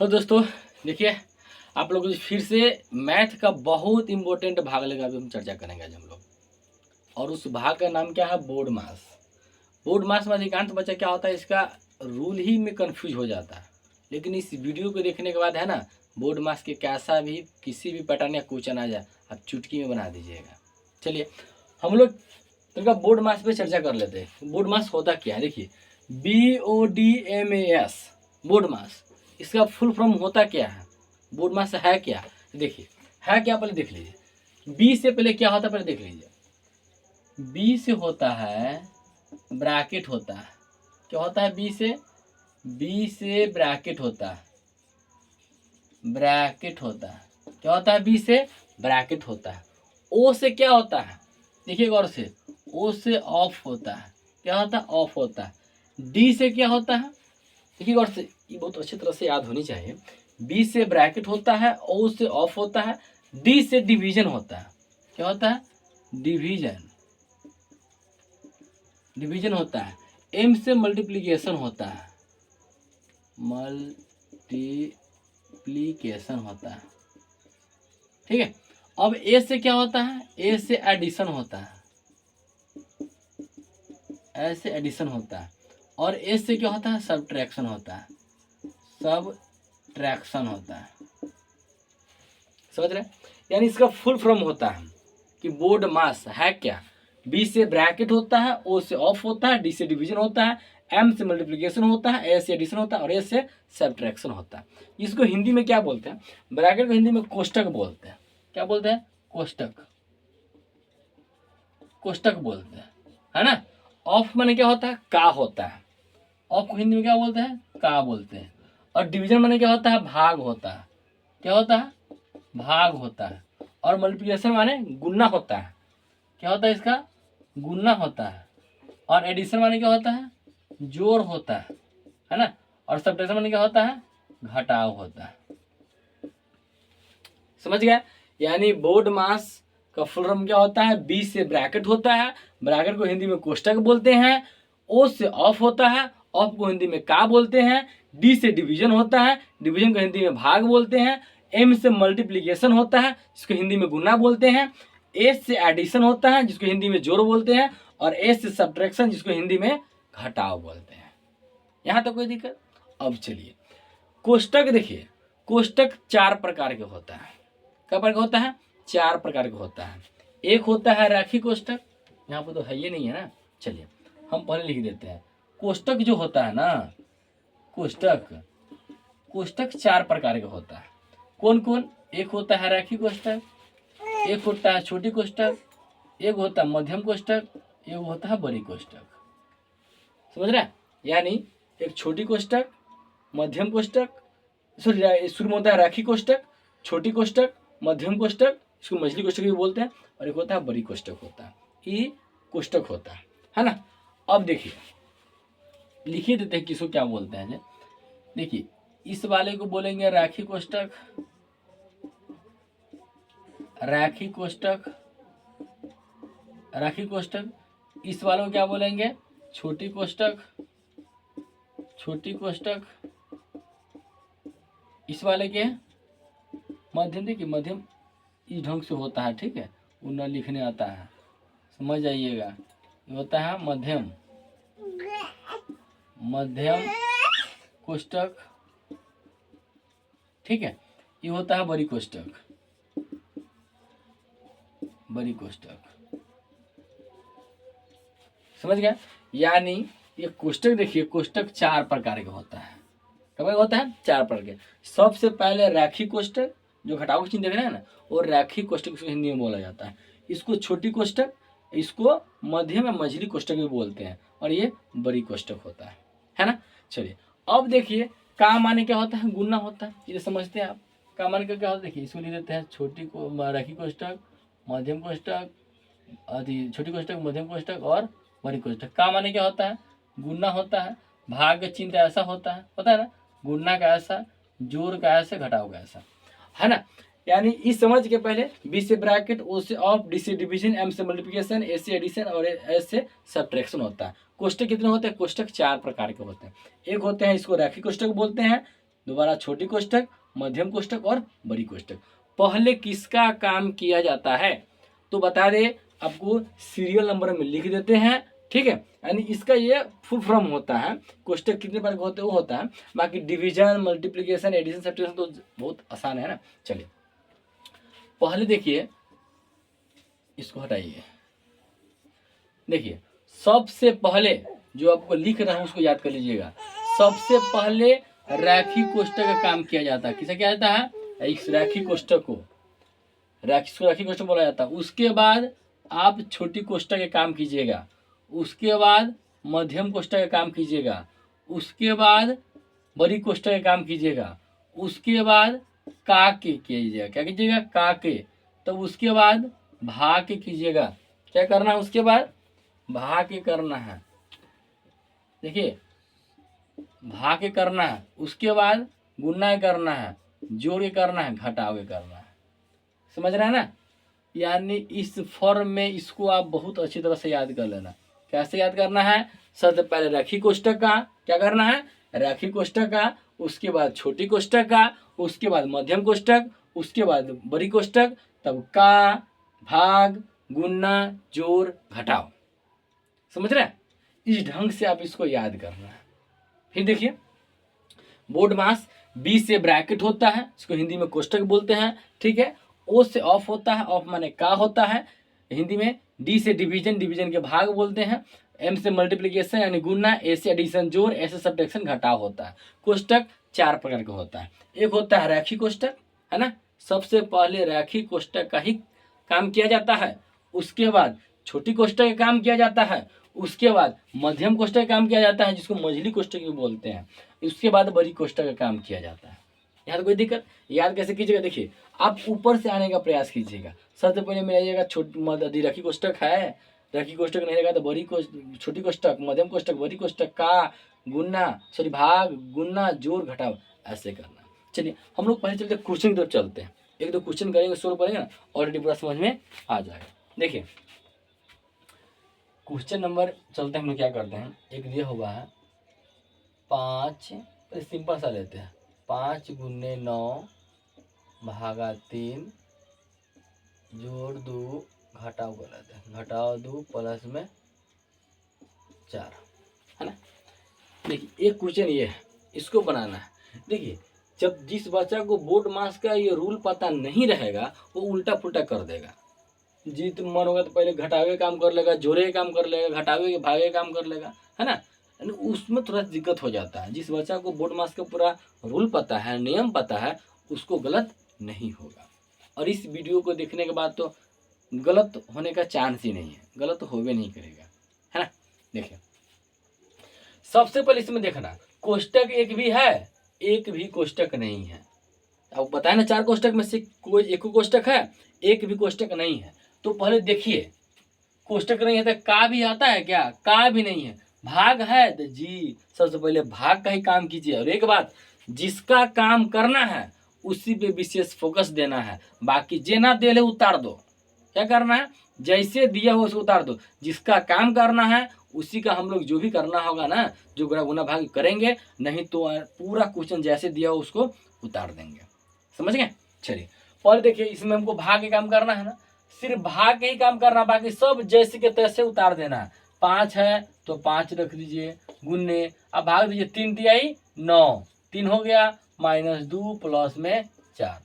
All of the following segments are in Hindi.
तो दोस्तों देखिए, आप लोगों से फिर से मैथ का बहुत इंपॉर्टेंट भाग लेकर अभी हम चर्चा करेंगे आज हम लोग। और उस भाग का नाम क्या है? बोर्ड मास। बोर्ड मास में अधिकांश बच्चा क्या होता है, इसका रूल ही में कंफ्यूज हो जाता है। लेकिन इस वीडियो को देखने के बाद है ना, बोर्ड मास के कैसा भी किसी भी पैटर्न या क्वेश्चन आ जाए आप चुटकी में बना दीजिएगा। चलिए हम लोग इनका बोर्ड मास पे चर्चा कर लेते हैं। बोर्ड मास होता क्या है? देखिए, BODMAS बोर्ड मास, इसका फुल फॉर्म होता क्या है? बोर्ड मास है क्या? देखिए है क्या, पहले देख लीजिए। बी से पहले क्या होता है, पहले देख लीजिए। बी से होता है ब्रैकेट होता है। क्या होता है? बी से ब्रैकेट होता है। ब्रैकेट होता है। क्या होता है? बी से ब्रैकेट होता है। ओ से क्या होता है? देखिए गौर से, ओ से ऑफ होता है। क्या होता है? ऑफ होता है। डी से क्या होता है? देखिए गौर से, ये बहुत अच्छी तरह से याद होनी चाहिए। बी से ब्रैकेट होता है, ओ से ऑफ होता है, डी से डिवीजन होता है। क्या होता है? डिवीजन। डिवीजन होता है। एम से मल्टीप्लीकेशन होता है। मल्टीप्लीकेशन होता है। ठीक है। अब ए से क्या होता है? ए से एडिशन होता है। ऐसे एडिशन होता है। और एस से क्या होता है? सब्ट्रैक्शन होता है। सब्ट्रैक्शन होता है। समझ रहे? यानी इसका फुल फॉर्म होता है कि बोर्ड मास है क्या? बी से ब्रैकेट होता है, ओ से ऑफ होता है, डी से डिवीजन होता है, एम से मल्टीप्लिकेशन होता है, ए से एडिशन होता है और ए से सब्ट्रैक्शन होता है। इसको हिंदी में क्या बोलते हैं? ब्रैकेट को हिंदी में कोष्टक बोलते हैं। क्या बोलते हैं? कोष्टक। कोष्टक बोलते हैं, है ना। ऑफ माने क्या होता है? का होता है। ऑफ को हिंदी में क्या बोलते हैं? का बोलते हैं। और डिवीजन माने क्या होता है? भाग होता है। क्या होता है? भाग होता है। और मल्टीप्लिकेशन माने गुना होता है। क्या होता है इसका? गुना होता है। और एडिशन माने क्या होता है? जोड़ होता है ना। और सब्ट्रैक्शन माने क्या होता है? घटाव होता है। समझ गया? यानी बोर्ड मास का फुल फॉर्म क्या होता है? बी से ब्रैकेट होता है, ब्रैकेट को हिंदी में कोष्टक बोलते हैं। ओ से ऑफ होता है, ऑफ को हिंदी में का बोलते हैं। डी से डिवीजन होता है, डिवीजन को हिंदी में भाग बोलते हैं। एम से मल्टीप्लीकेशन होता है, जिसको हिंदी में गुना बोलते हैं। ए से एडिशन होता है, जिसको हिंदी में जोड़ बोलते हैं। और ए से सब्ट्रैक्शन, जिसको हिंदी में घटाव बोलते हैं। यहाँ तक कोई दिक्कत? अब चलिए कोष्टक देखिए। कोष्टक चार प्रकार के होता है। क्या प्रकार का होता है? चार प्रकार का होता है। एक होता है रैखिक कोष्टक, यहाँ पर तो है ये नहीं है ना। चलिए हम पहले लिख देते हैं। कोष्टक जो होता है ना, कोष्टक, कोष्टक चार प्रकार का होता है। कौन कौन? एक होता है रैखिक कोष्टक, एक होता है छोटी कोष्टक, एक होता है मध्यम कोष्टक, एक होता है बड़ी कोष्टक। समझ रहे हैं? यानी एक छोटी कोष्टक, मध्यम कोष्टक, सॉरी शुरू में होता है रैखिक कोष्टक, छोटी कोष्टक, मध्यम कोष्टक, इसको मछली कोष्टक भी बोलते हैं, और एक होता है बड़ी कोष्टक होता है। ये कोष्टक होता है ना। अब देखिए लिखिए देते हैं किसको क्या बोलते हैं। देखिए इस वाले को बोलेंगे रैखिक कोष्टक, रैखिक कोष्टक, रैखिक कोष्टक। इस वाले को क्या बोलेंगे? छोटी कोष्टक, छोटी कोष्टक। इस वाले के मध्यम, देखिए मध्यम इस ढंग से होता है, ठीक है, वो न लिखने आता है, समझ जाइएगा। ये होता है मध्यम, मध्यम कोष्टक, ठीक है। ये होता है बड़ी कोष्टक, बड़ी कोष्टक। समझ गया? यानी ये कोष्टक देखिए, कोष्टक चार प्रकार का होता है। क्या होता है? चार प्रकार के। सबसे पहले रैखिक कोष्टक, जो घटाव का चिन्ह देख रहे हैं ना, वो रैखिक कोष्टक इसको हिंदी में बोला जाता है। इसको छोटी कोष्टक, इसको मध्यम या मझली कोष्टक भी बोलते हैं, और ये बड़ी कोष्टक होता है ना। चलिए अब देखिए, का माने क्या होता है? गुना होता है। ये समझते हैं आप? का माने क्या होता है? देखिए इसको लिख देते हैं छोटी को रैखिक कोष्टक, मध्यम कोष्टक, छोटी कोष्टक, मध्यम कोष्टक और बड़ी कोष्टक। का माने क्या होता है? गुना होता है। भाग का चिन्ह ऐसा होता है, पता है ना, गुना का ऐसा, जोड़ का ऐसा, घटाव का ऐसा, है ना। यानी इस समझ के पहले बी से ब्रैकेट, ओ से ऑफ, डी से डिवीजन, एम से मल्टीप्लिकेशन, ए से एडिशन और एस से सब्ट्रैक्शन होता है। कोष्टक कितने होते हैं? कोष्टक चार प्रकार के होते हैं। एक होते हैं, इसको रैखिक कोष्टक बोलते हैं, दोबारा छोटी कोष्ठक, मध्यम कोष्ठक और बड़ी कोष्ठक। पहले किसका काम किया जाता है तो बता दे, आपको सीरियल नंबर में लिख देते हैं, ठीक है। यानी इसका ये फुल फॉर्म होता है, कोष्ठक कितने बार होते हैं वो होता है। बाकी डिवीजन, मल्टीप्लिकेशन, एडिशन, सब्ट्रैक्शन तो बहुत आसान है ना। चलिए पहले देखिए, इसको हटाइए। देखिए सबसे पहले जो आपको लिख रहा हूं उसको याद कर लीजिएगा। सबसे पहले रैखिक कोष्ठक का काम किया जाता है। किसे किया जाता है? इस रैखिक कोष्ठक को रैखिक कोष्ठक बोला जाता है। उसके बाद आप छोटी कोष्ठक का काम कीजिएगा, उसके बाद मध्यम कोष्ठक का काम कीजिएगा, उसके बाद बड़ी कोष्ठक का काम कीजिएगा, उसके बाद का के कीजिएगा। क्या कीजिएगा? का के। तब उसके बाद भा के कीजिएगा। क्या करना है? उसके बाद भा के करना है। देखिए भा के करना है, उसके बाद गुणा के करना है, जोड़ के करना है, घटाव के करना है। समझ रहे हैं ना? यानी इस फॉर्म में इसको आप बहुत अच्छी तरह से याद कर लेना। कैसे याद करना है? सबसे पहले रैखिक कोष्ठक का क्या करना है? रैखिक कोष्ठक का, उसके बाद छोटी कोष्ठक का, उसके बाद मध्यम कोष्ठक, उसके बाद बड़ी कोष्ठक, तब का, भाग, गुणा, जोड़, घटाव। समझ रहे हैं? इस ढंग से आप इसको याद करना है। फिर देखिए बोर्ड मास बी से ब्रैकेट होता है, इसको हिंदी में कोष्ठक बोलते हैं, ठीक है। ओ से ऑफ होता है, ऑफ माने का होता है हिंदी में। डी से डिवीजन, डिवीजन के भाग बोलते हैं। एम से मल्टीप्लिकेशन यानी गुणा, ए से एडिशन जोड़, ए से सब्ट्रैक्शन घटाव होता है। कोष्ठक 4 प्रकार का होता है। एक होता है रैखिक कोष्ठक, है ना। सबसे पहले रैखिक कोष्ठक का ही काम किया जाता है, उसके बाद छोटी कोष्ठक का काम किया जाता है, उसके बाद मध्यम कोष्ठक का काम किया जाता है जिसको मझली कोष्ठक भी बोलते हैं, उसके बाद बड़ी कोष्ठक का काम किया जाता है। यहाँ तो कोई दिक्कत? याद कैसे कीजिएगा? देखिए आप ऊपर से आने का प्रयास कीजिएगा। सबसे पहले में आइएगा छोटी रैखिक कोष्ठक है, रैखिक कोष्ठक नहीं रहेगा तो बड़ी छोटी कोष्ठक, मध्यम कोष्ठक, बड़ी कोष्ठक, का, गुणा, सॉरी भाग, गुणा, जोड़, घटाव, ऐसे करना। चलिए हम लोग पहले चलते क्वेश्चन की तरफ चलते हैं। एक दो क्वेश्चन करेंगे, सोल्व करेंगे ना, ऑलरेडी पूरा समझ में आ जाएगा। देखिए क्वेश्चन नंबर चलते हैं, हम लोग क्या करते हैं, एक दिया हुआ है 5, सिंपल सा लेते हैं, 5 गुने 9 भागा 3 जोड़ 2 घटाव कर लेते हैं, घटाव 2 प्लस में 4, है ना। देखिए एक क्वेश्चन ये है, इसको बनाना है। देखिए जब जिस बच्चा को बोर्ड मास का ये रूल पता नहीं रहेगा वो उल्टा पुल्टा कर देगा। जी तुम मन होगा तो पहले घटावे काम कर लेगा, जोड़े काम कर लेगा, घटावे के भागे काम कर लेगा, है ना। उसमें थोड़ा दिक्कत हो जाता है। जिस बच्चा को बोर्ड मास का पूरा रूल पता है, नियम पता है, उसको गलत नहीं होगा। और इस वीडियो को देखने के बाद तो गलत होने का चांस ही नहीं है, गलत तो होवे नहीं करेगा, है ना। देखिए सबसे पहले इसमें देखना, कोष्ठक एक भी है, एक भी कोष्ठक नहीं है। अब बताए ना 4 कोष्ठक में से कोई एक कोष्ठक है, एक भी कोष्ठक नहीं है। तो पहले देखिए कोष्ठक नहीं है तो का भी आता है क्या? का भी नहीं है। भाग है तो जी सबसे पहले भाग का ही काम कीजिए। और एक बात, जिसका काम करना है उसी पे विशेष फोकस देना है। बाकी जेना दे उतार दो। क्या करना है? जैसे दिया हो उसको उतार दो। जिसका काम करना है उसी का हम लोग जो भी करना होगा ना, जो गुना भाग करेंगे, नहीं तो पूरा क्वेश्चन जैसे दिया हो उसको उतार देंगे। समझ गए? चलिए पहले देखिए, इसमें हमको भाग के काम करना है ना, सिर्फ भाग के ही काम करना, बाकी सब जैसे के तैसे उतार देना है। 5 है तो 5 रख दीजिए, गुन्ने, अब भाग दीजिए, 3 दिया ही 9, 3 हो गया, -2 प्लस में 4।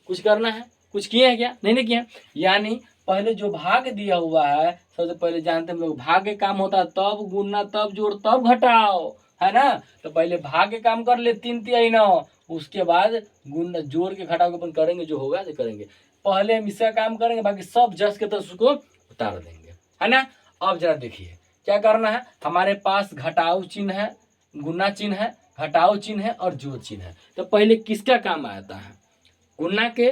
कुछ करना है? कुछ किए हैं क्या? नहीं किए। यानी पहले जो भाग दिया हुआ है, सबसे पहले जानते हम लोग भाग के काम होता है, तब गुणना, तब जोड़, तब घटाओ, है ना। तो पहले भाग के काम कर ले, 3 तिहाई 9, उसके बाद गुणना जोड़ के घटाव के अपन करेंगे, जो होगा तो करेंगे। पहले हम इसका काम करेंगे, बाकी सब जस के तस उसको उतार देंगे, है ना। अब जरा देखिए क्या करना है, हमारे पास घटाव चिन्ह है, गुणा चिन्ह है, घटाव चिन्ह है और जोड़ चिन्ह है। तो पहले किसका काम आता है? गुणा के,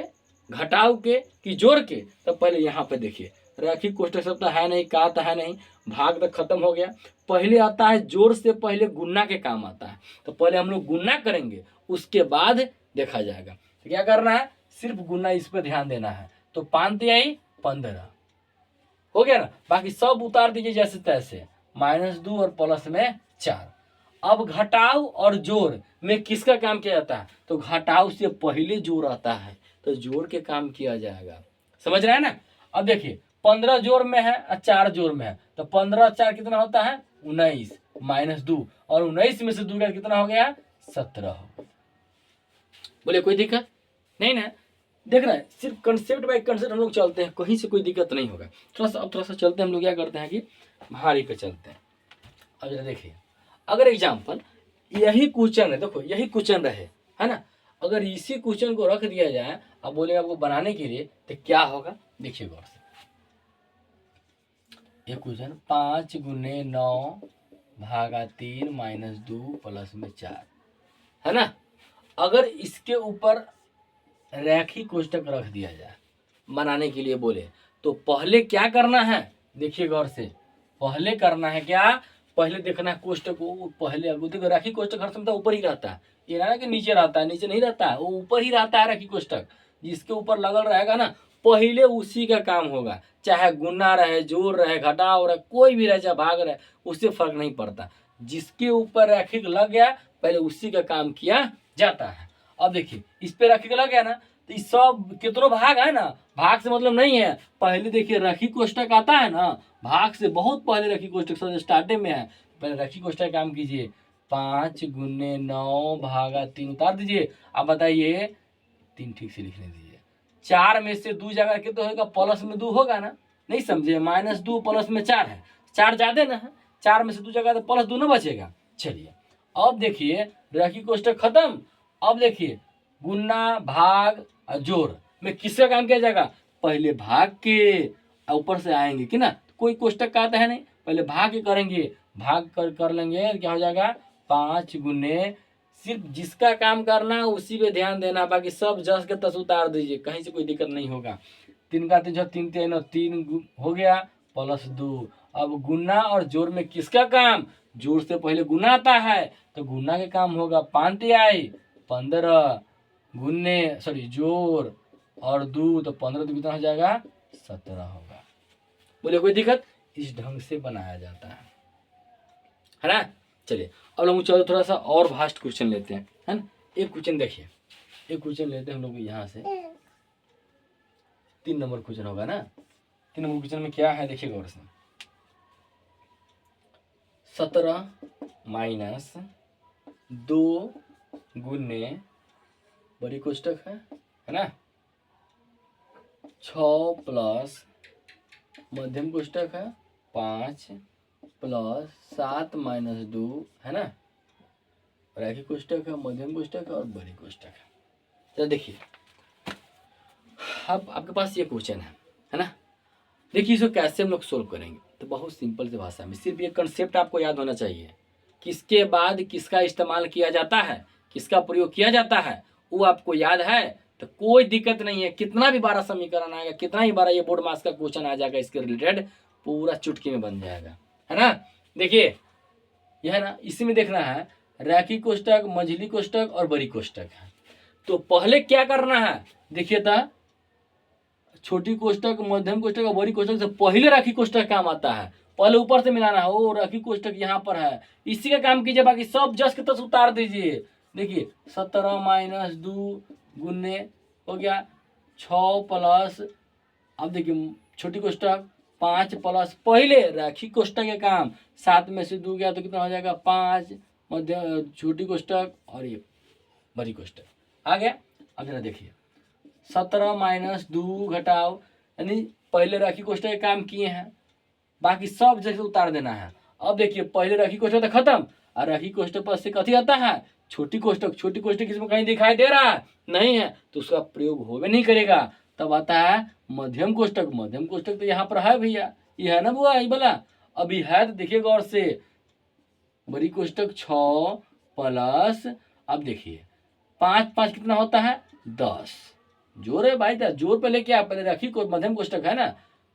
घटाव के कि जोड़ के? तो पहले यहाँ पे देखिए, रैखिक कोष्ठक सब तो है नहीं, का तो है नहीं, भाग तो खत्म हो गया। पहले आता है जोड़ से पहले गुणा के काम आता है। तो पहले हम लोग गुणा करेंगे, उसके बाद देखा जाएगा। तो क्या करना है? सिर्फ गुणा, इस पर ध्यान देना है। तो 5 तिहाई 15 हो गया ना। बाकी सब उतार दीजिए जैसे तैसे, -2 और प्लस में 4। अब घटाव और जोड़ में किसका काम किया जाता है? तो घटाव से पहले जोड़ आता है तो जोड़ के काम किया जाएगा। समझ रहे हैं ना? अब देखिए 15 जोड़ में है और 4 जोड़ में है तो 15 4 कितना होता है? 19 माइनस 2 और 19 में से 2 का कितना हो गया? 17। बोले कोई दिक्कत नहीं ना? देख रहे हैं, सिर्फ कंसेप्ट बाय कंसेप्ट हम लोग चलते हैं, कहीं से कोई दिक्कत नहीं होगा। थोड़ा सा चलते हैं हम लोग, क्या करते हैं कि भारी पे चलते हैं। अब जरा देखिए, अगर एग्जाम्पल यही क्वेश्चन है, देखो यही क्वेश्चन रहे, है ना, अगर इसी क्वेश्चन को रख दिया जाए अब बोले आपको बनाने के लिए तो क्या होगा? देखिए गौर से, ये क्वेश्चन 5 गुने 9 भागा 3 माइनस 2 प्लस में 4 है ना। अगर इसके ऊपर रैखिक कोष्टक रख दिया जाए बनाने के लिए बोले तो पहले क्या करना है? देखिए गौर से, पहले करना है क्या? पहले देखना है कोष्टक को, पहले देखो रैखिक कोष्टक हर समय ऊपर ही रहता है, ये ना कि नीचे रहता है, नीचे नहीं रहता है, वो ऊपर ही रहता है रैखिक कोष्टक। जिसके ऊपर लगल रहेगा ना पहले उसी का काम होगा, चाहे गुना रहे, जोड़ रहे, घटाव रहे, कोई भी रहे, चाहे भाग रहे, उससे फर्क नहीं पड़ता। जिसके ऊपर रैखिक लग गया पहले उसी का काम किया जाता है। अब देखिए इस पे रैखिक लग गया ना तो इस सब कितनों भाग है ना, भाग से मतलब नहीं है, पहले देखिए रैखिक कोष्टक आता है ना, भाग से बहुत पहले रैखिक कोष्टक सब स्टार्टिंग में है, पहले रैखिक कोष्टक काम कीजिए। 5 गुने 9 भागा 3 उतार दीजिए। अब बताइए 3 ठीक से लिखने दीजिए। 4 में से 2 जगह कितना होगा? प्लस में 2 होगा ना, नहीं समझे? माइनस 2 प्लस में 4 है, 4 ज्यादा ना है, 4 में से 2 जगह तो प्लस 2 ना बचेगा। चलिए अब देखिए रैखिक कोष्टक खत्म। अब देखिए गुना भाग और जोड़ में किसका काम किया जाएगा? पहले भाग के ऊपर से आएंगे कि ना, कोई कोष्टक का आता है नहीं, पहले भाग के करेंगे, भाग कर लेंगे, क्या हो जाएगा? 5 गुने, सिर्फ जिसका काम करना है उसी पे ध्यान देना, बाकी सब जस के तस उतार दीजिए, कहीं से कोई दिक्कत नहीं होगा। 3 का 3 3 3 3 हो गया प्लस 2। अब गुना और जोड़ में किसका काम? जोड़ से पहले गुना आता है तो गुना के काम होगा। 5 आई 15 गुन्ने सॉरी जोड़ और 2 तो 15 तो कितना हो जाएगा? 17 होगा। बोले कोई दिक्कत? इस ढंग से बनाया जाता है ना। चलिए अब लोग चलो थोड़ा सा और वास्ट क्वेश्चन लेते हैं, है ना। एक क्वेश्चन देखिए, एक क्वेश्चन लेते हैं हम लोग यहाँ से, 3 नंबर क्वेश्चन होगा ना। 3 नंबर क्वेश्चन में क्या है देखिए गौर से, 17 माइनस 2 गुने बड़ी कोष्टक है ना, 6 प्लस मध्यम कोष्टक है 5 प्लस 7 माइनस 2 है ना, रैखिक कोष्टक है, मध्यम कोष्टक है और बड़ी कोष्टक है। तो देखिए अब आपके पास ये क्वेश्चन है ना। देखिए इसको कैसे हम लोग सोल्व करेंगे, तो बहुत सिंपल से भाषा में, सिर्फ ये कंसेप्ट आपको याद होना चाहिए, किसके बाद किसका इस्तेमाल किया जाता है, किसका प्रयोग किया जाता है, वो आपको याद है तो कोई दिक्कत नहीं है। कितना भी बारह समीकरण आएगा, कितना ही बारह ये बोर्ड मास का क्वेश्चन आ जाएगा इसके रिलेटेड, पूरा चुटकी में बन जाएगा, है ना। देखिए यह है ना, इसी में देखना है रैखिक कोष्टक, मझली कोष्टक और बड़ी कोष्टक है। तो पहले क्या करना है देखिए, तो छोटी कोष्टक, मध्यम कोष्टक और बड़ी कोष्टक से पहले रैखिक कोष्टक काम आता है, पहले ऊपर से मिलाना है। ओ रैखिक कोष्टक यहाँ पर है, इसी का काम कीजिए, बाकी सब जस के तस उतार दीजिए। देखिए 17 माइनस 2 गुने हो गया 6 प्लस, अब देखिए छोटी कोष्टक 5 प्लस पहले रैखिक कोष्टक के काम, 7 में से 2 गया तो कितना हो जाएगा? 5 मध्य छोटी कोष्टक और ये बड़ी कोष्टक आ गया। अब जरा देखिए 17 माइनस 2 घटाओ, यानी पहले रैखिक कोष्टक के काम किए हैं, बाकी सब जैसे उतार देना है। अब देखिए पहले रैखिक कोष्टक तो खत्म, और रैखिक कोष्टक पर से कथी आता है? छोटी कोष्टक। छोटी कोष्टक इसमें कहीं दिखाई दे रहा है नहीं है तो उसका प्रयोग होवे नहीं करेगा। तब आता है मध्यम कोष्टक। मध्यम कोष्टक तो यहाँ पर है भैया, ये है ना बुआ, ये बोला अभी है तो देखिए गौर से, बड़ी कोष्टक 6 प्लस, अब देखिए 5 5 कितना होता है? 10। जोड़ है भाई, जोड़ पहले क्या, पहले रैखिक मध्यम कोष्टक है ना,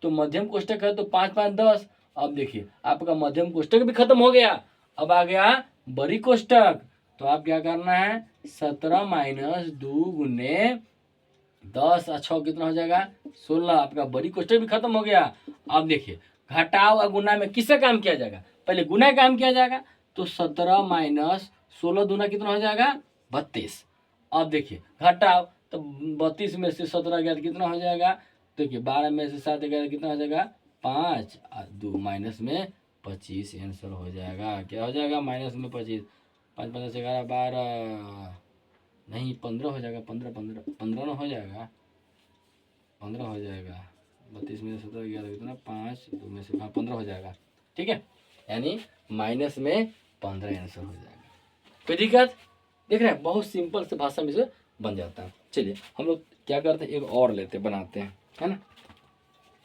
तो मध्यम कोष्टक है तो 5 5 10। अब देखिए आपका मध्यम कोष्टक भी खत्म हो गया, अब आ गया बड़ी कोष्टक। तो आप क्या करना है? 17 माइनस 2 गुने 10 और 6 कितना हो जाएगा? 16। आपका बड़ी कोष्टक भी खत्म हो गया। अब देखिए घटाव और गुना में किसका काम किया जाएगा? पहले गुना काम किया जाएगा, तो 17 माइनस 16 दूना कितना हो जाएगा 32। अब देखिए घटाओ तो 32 में से 17 गया तो कितना हो जाएगा, देखिए 12 में से 7 गया तो कितना हो जाएगा 5 और 2 माइनस में 25 आंसर हो जाएगा। क्या हो जाएगा माइनस में 25, 5 5 11 12 नहीं 15 हो जाएगा, 15 ना हो जाएगा, 15 हो जाएगा। 32 में से 17 गया तो कितना 5 2 में से 15 हो जाएगा। ठीक है, यानी माइनस में 15 आंसर हो जाएगा। कोई दिक्कत देख रहे हैं, बहुत सिंपल से भाषा में से बन जाता है। चलिए हम लोग क्या करते हैं, एक और लेते बनाते हैं, है ना,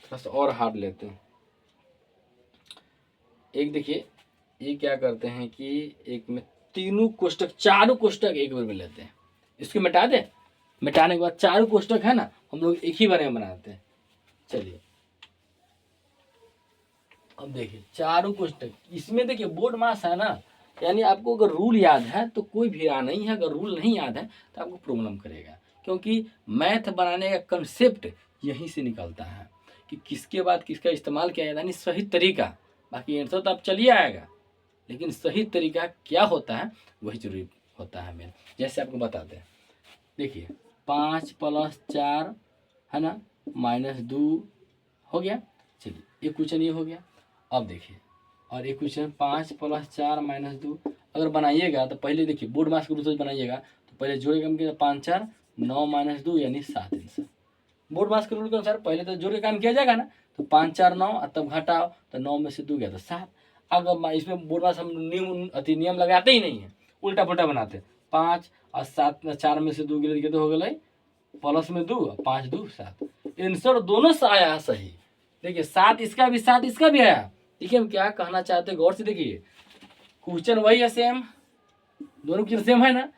थोड़ा सा और हार्ड लेते हैं। एक देखिए ये क्या करते हैं कि एक में तीनों कोष्टक चारों कोष्टक एक बार में लेते हैं, इसको मिटा दें, मिटाने के बाद चारों कोष्टक है ना हम लोग एक ही बार में बनाते हैं। चलिए अब देखिए चारों कोष्टक, इसमें देखिए बोर्ड मास है ना, यानी आपको अगर रूल याद है तो कोई भी नहीं है, अगर रूल नहीं याद है तो आपको प्रॉब्लम करेगा, क्योंकि मैथ बनाने का कंसेप्ट यहीं से निकलता है कि किसके बाद किसका इस्तेमाल किया जाता है, यानी सही तरीका। बाकी आंसर तो आप चलिए आएगा, लेकिन सही तरीका क्या होता है वही जरूरी होता है मेन। जैसे आपको बताते हैं, देखिए 5 + 4 है ना -2 हो गया। चलिए एक क्वेश्चन ये हो गया। अब देखिए और एक क्वेश्चन 5 + 4 -2 अगर बनाइएगा तो पहले देखिए बोर्ड मास के रूप से बनाइएगा तो पहले जोड़े काम किया 5 4 9 -2 यानी 7 आंसर। बोर्ड मास के रूल के अनुसार पहले तो जोड़े काम किया जाएगा ना, तो 5 4 9 और तब घटाओ तो 9 में से 2 गया तो 7। अगर इसमें बोर्ड मास हम नियम लगाते ही नहीं है, उल्टा पुल्टा बनाते 5 और 7 में 4 में से 2 गिरे तो हो गए प्लस में 2 5 2 7, आंसर दोनों से आया सही। देखिए 7 इसका भी 7 इसका भी आया। देखिए हम क्या कहना चाहते हैं गौर से देखिए, क्वेश्चन वही है सेम, दोनों क्वेश्चन सेम है ना,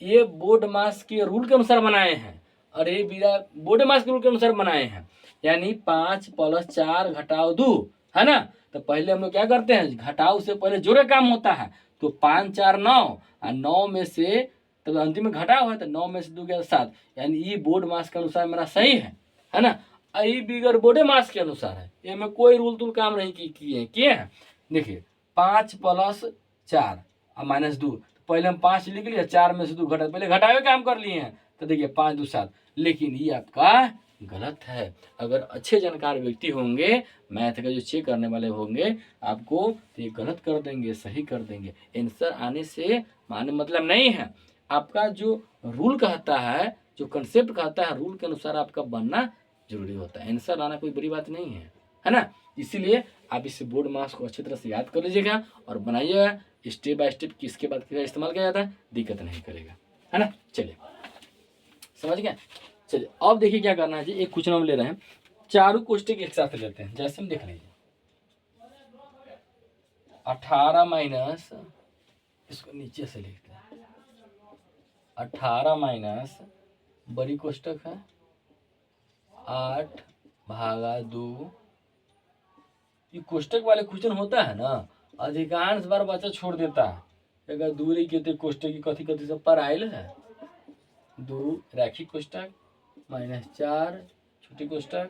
ये बोर्ड मास के रूल के अनुसार बनाए हैं और ये बिना बोर्ड मास के रूल के अनुसार बनाए हैं, यानी 5 + 4 घटाओ 2 है ना। तो पहले हम लोग क्या करते हैं, घटाओ से पहले जोड़े काम होता है, तो 5 4 9 और 9 में से तब अंतिम में घटाओ है तो 9 में से 2 गया 7, यानी ये बोर्ड मास के अनुसार मेरा सही है ना। ये बिगर बोर्डे मास के अनुसार है, ये में कोई रूल तूल काम नहीं किए हैं। देखिए 5 + 4 और -2, पहले हम 5 लिख लिया, 4 में से 2 घटा, पहले घटावे काम कर लिए हैं तो देखिए 5 2 7, लेकिन ये आपका गलत है। अगर अच्छे जानकार व्यक्ति होंगे, मैथ का जो चेक करने वाले होंगे आपको, तो ये गलत कर देंगे, सही कर देंगे। आंसर आने से माने मतलब नहीं है, आपका जो रूल कहता है, जो कंसेप्ट कहता है, रूल के अनुसार आपका बनना जरूरी होता है। आंसर आना कोई बड़ी बात नहीं है ना। इसीलिए आप इस बोर्ड मास को अच्छी तरह से याद कर लीजिएगा और बनाइएगा, स्टेप बाय स्टेप किसके बाद किसका इस्तेमाल किया जाता है, दिक्कत नहीं करेगा, है ना। चलिए समझ गए। चलिए अब देखिए क्या करना है जी, एक क्वेश्चन हम ले रहे हैं, चारों कोष्टक एक साथ लेते हैं। जैसे हम देख लीजिए 18 माइनस, इसको नीचे से लिखते हैं, 18 माइनस बड़ी कोष्टक है 8/2। ये कोष्टक वाले क्वेश्चन होता है ना, अधिकांश बार बच्चा छोड़ देता है, अगर दूरी के कोष्टक की कथी कथी सब पर आयल है, 2 रैखिक कोष्टक -4 छोटी कोष्टक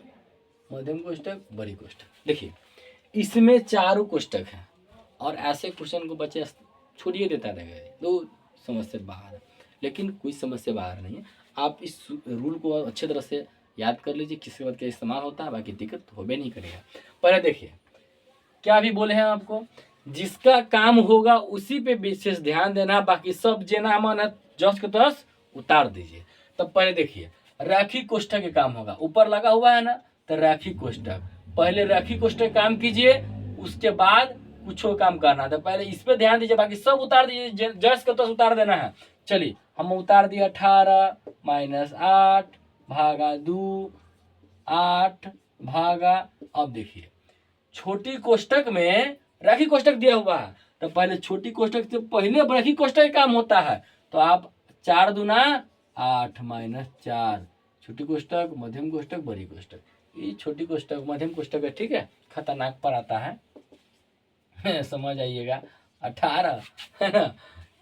मध्यम कोष्टक बड़ी कोष्टक। देखिए इसमें चारों कोष्टक हैं और ऐसे क्वेश्चन को बच्चे छोड़िए देता रहेगा, दो समस्या बाहर है, लेकिन कोई समस्या बाहर नहीं है। आप इस रूल को अच्छे तरह से याद कर लीजिए, किसके बाद क्या इस्तेमाल होता है, बाकी दिक्कत हो भी नहीं करेगा। पहले देखिए क्या भी बोले हैं आपको, जिसका काम होगा उसी पे विशेष ध्यान देना, बाकी सब जेना मन है जस के तस उतार दीजिए। तब पहले देखिए रैखिक कोष्टक के काम होगा, ऊपर लगा हुआ है ना, तो रैखिक कोष्टक, पहले रैखिक कोष्टक काम कीजिए, उसके बाद कुछ काम करना था, पहले इस पे ध्यान दीजिए, बाकी सब उतार दीजिए, जस के तस उतार देना है। चलिए हम उतार दिए 18 - 8/2 8 अब देखिए छोटी कोष्टक में रैखिक कोष्टक दिया हुआ है, तो पहले छोटी कोष्टक से पहले रैखिक कोष्टक का काम होता है, तो आप 4 दूना 8 -4 छोटी कोष्टक मध्यम कोष्टक बड़ी कोष्टक, ये छोटी कोष्टक मध्यम कोष्टक है, ठीक है, खतरनाक पर आता है समझ आइएगा 18 है ना।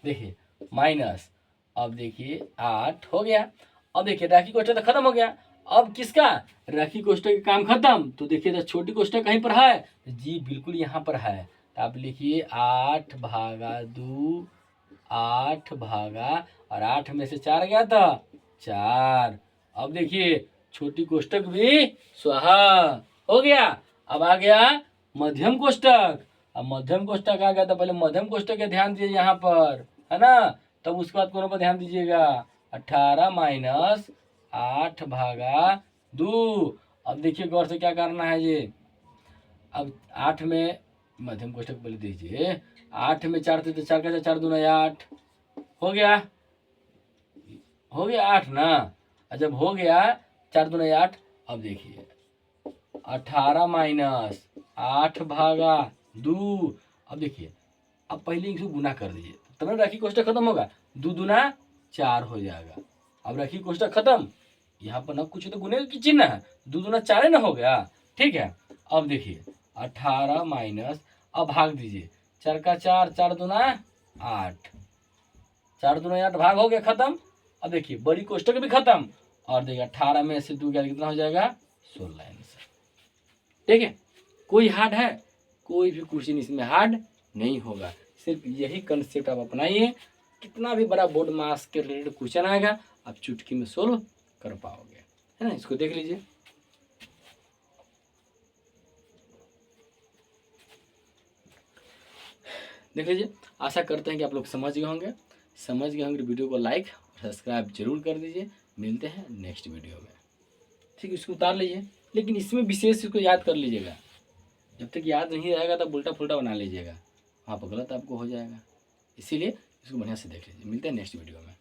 देखिए माइनस, अब देखिए 8 हो गया। अब देखिए रैखिक कोष्टक तो खत्म हो गया, अब किसका रैखिक कोष्टक का काम खत्म, तो देखिए छोटी कोष्टक कहीं पर है, जी बिल्कुल यहाँ पर है, तो आप लिखिए 8/2, 8 भागा, और 8 में से 4 गया था 4। अब देखिए छोटी कोष्टक भी स्वाहा हो गया। अब आ गया मध्यम कोष्टक। अब मध्यम कोष्टक आ गया तो पहले मध्यम कोष्टक के ध्यान दीजिए यहाँ पर, है ना। तब उसके बाद कौन पर ध्यान दीजिएगा, 18 माइनस 8/2। अब देखिए गौर से क्या करना है ये। अब 8 में मध्यम कोष्टक पहले दीजिए, 8 में 4 थे तो 4 का 4 दूना 8 हो गया, 8 ना। और जब हो गया 4 दूना 8, अब देखिए 18 माइनस 8/2। अब देखिए, अब पहले इसको गुना कर दीजिए तब ना राखी कोष्टक खत्म होगा। 2 दूना 4 हो जाएगा। अब राखी कोष्टक खत्म। यहाँ पर ना कुछ तो गुने की चिन्ह है, 2 दूना 4 ना हो गया, ठीक है। अब देखिए 18 माइनस, अब भाग दीजिए, 4 का 4, 4 दूना 8, 4 दूना 8 भाग हो गया, खत्म। अब देखिए बड़ी कोष्टक भी खत्म। और देखिए 18 में से 2 गया कितना हो जाएगा, 16 आंसर। ठीक है, कोई हार्ड है, कोई भी क्वेश्चन इसमें हार्ड नहीं होगा। सिर्फ यही कंसेप्ट आप अपनाइए, कितना भी बड़ा बोर्ड मास के रिलेटेड क्वेश्चन आएगा आप चुटकी में सोल्व कर पाओगे, है ना। इसको देख लीजिए। देख लीजिए, आशा करते हैं कि आप लोग समझ गए होंगे। वीडियो को लाइक और सब्सक्राइब जरूर कर दीजिए। मिलते हैं नेक्स्ट वीडियो में। ठीक है, इसको उतार लीजिए, लेकिन इसमें विशेष इसको याद कर लीजिएगा। जब तक याद नहीं रहेगा तब उल्टा फुल्टा बना लीजिएगा, वहाँ पर गलत आपको हो जाएगा। इसीलिए इसको बढ़िया से देख लीजिए। मिलते हैं नेक्स्ट वीडियो में।